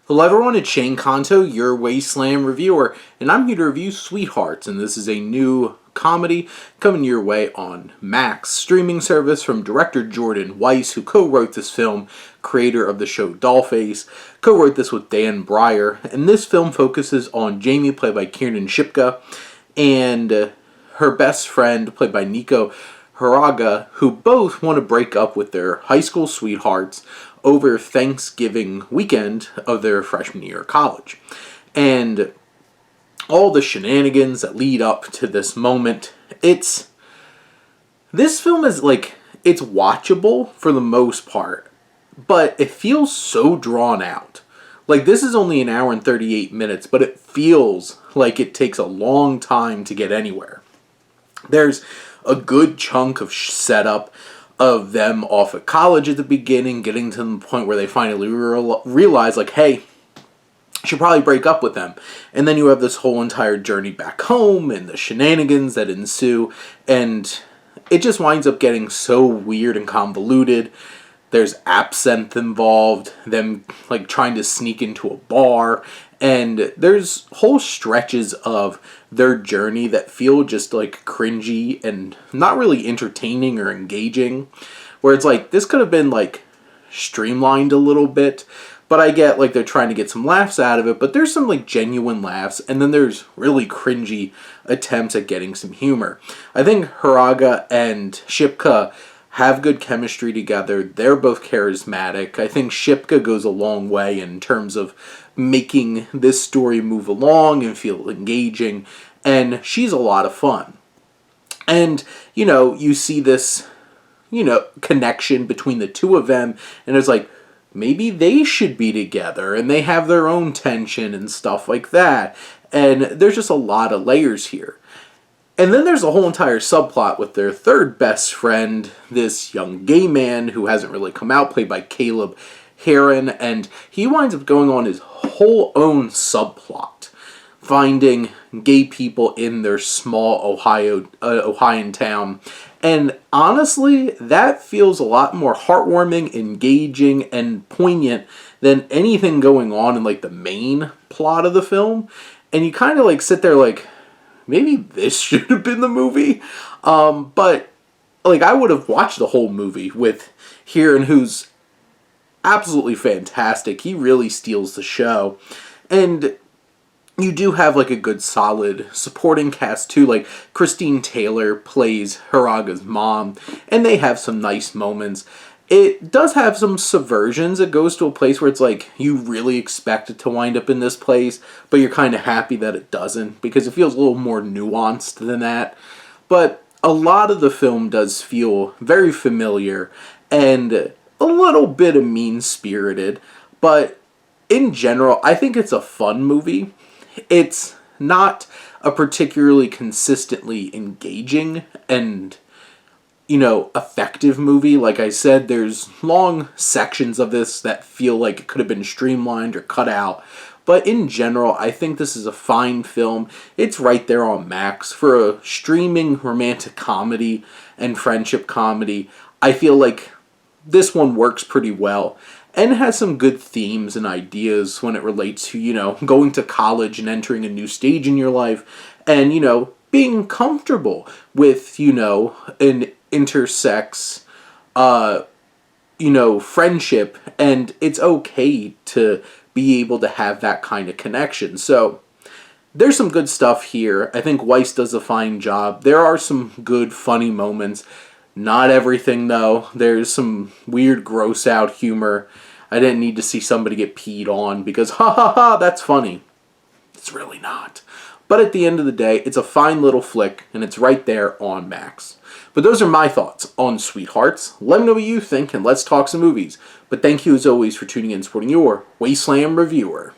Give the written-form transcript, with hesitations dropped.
Hello everyone, it's Shane Kanto, your Wasteland reviewer, and I'm here to review Sweethearts, and this is a new comedy coming your way on Max streaming service from director Jordan Weiss, who co-wrote this film, creator of the show Dollface, co-wrote this with Dan Breyer, and this film focuses on Jamie, played by Kiernan Shipka, and her best friend, played by Nico Haraga, who both want to break up with their high school sweethearts over Thanksgiving weekend of their freshman year of college. And all the shenanigans that lead up to this moment, this film is it's watchable for the most part, but it feels so drawn out. Like, this is only an hour and 38 minutes, but it feels like it takes a long time to get anywhere. There's a good chunk of setup of them off at college at the beginning, getting to the point where they finally realize, like, hey, I should probably break up with them. And then you have this whole entire journey back home and the shenanigans that ensue, and it just winds up getting so weird and convoluted. There's absinthe involved, them trying to sneak into a bar, and there's whole stretches of their journey that feel just cringy and not really entertaining or engaging, where it's this could have been streamlined a little bit, but I get they're trying to get some laughs out of it, but there's some genuine laughs, and then there's really cringy attempts at getting some humor. I think Haraga and Shipka have good chemistry together. They're both charismatic. I think Shipka goes a long way in terms of making this story move along and feel engaging, and she's a lot of fun. And, you see this, connection between the two of them, and it's maybe they should be together, and they have their own tension and stuff like that. And there's just a lot of layers here. And then there's a whole entire subplot with their third best friend, this young gay man who hasn't really come out, played by Caleb Heron, and he winds up going on his whole own subplot, finding gay people in their small Ohioan town. And honestly, that feels a lot more heartwarming, engaging, and poignant than anything going on in the main plot of the film. And you kind of sit there maybe this should have been the movie. But I would have watched the whole movie with Heron, who's absolutely fantastic. He really steals the show. And you do have a good solid supporting cast too. Christine Taylor plays Haraga's mom, and they have some nice moments. It does have some subversions. It goes to a place where it's you really expect it to wind up in this place, but you're kind of happy that it doesn't, because it feels a little more nuanced than that. But a lot of the film does feel very familiar and a little bit of mean-spirited, but in general, I think it's a fun movie. It's not a particularly consistently engaging and effective movie. Like I said, there's long sections of this that feel it could have been streamlined or cut out. But in general, I think this is a fine film. It's right there on Max. For a streaming romantic comedy and friendship comedy, I feel this one works pretty well. And has some good themes and ideas when it relates to, going to college and entering a new stage in your life. And, being comfortable with, an intersex, friendship, and it's okay to be able to have that kind of connection. So there's some good stuff here. I think Weiss does a fine job. There are some good, funny moments. Not everything, though. There's some weird, gross-out humor. I didn't need to see somebody get peed on because, ha ha ha, that's funny. It's really not. But at the end of the day, it's a fine little flick, and it's right there on Max. But those are my thoughts on Sweethearts. Let me know what you think, and let's talk some movies. But thank you, as always, for tuning in and supporting your Wasteland reviewer.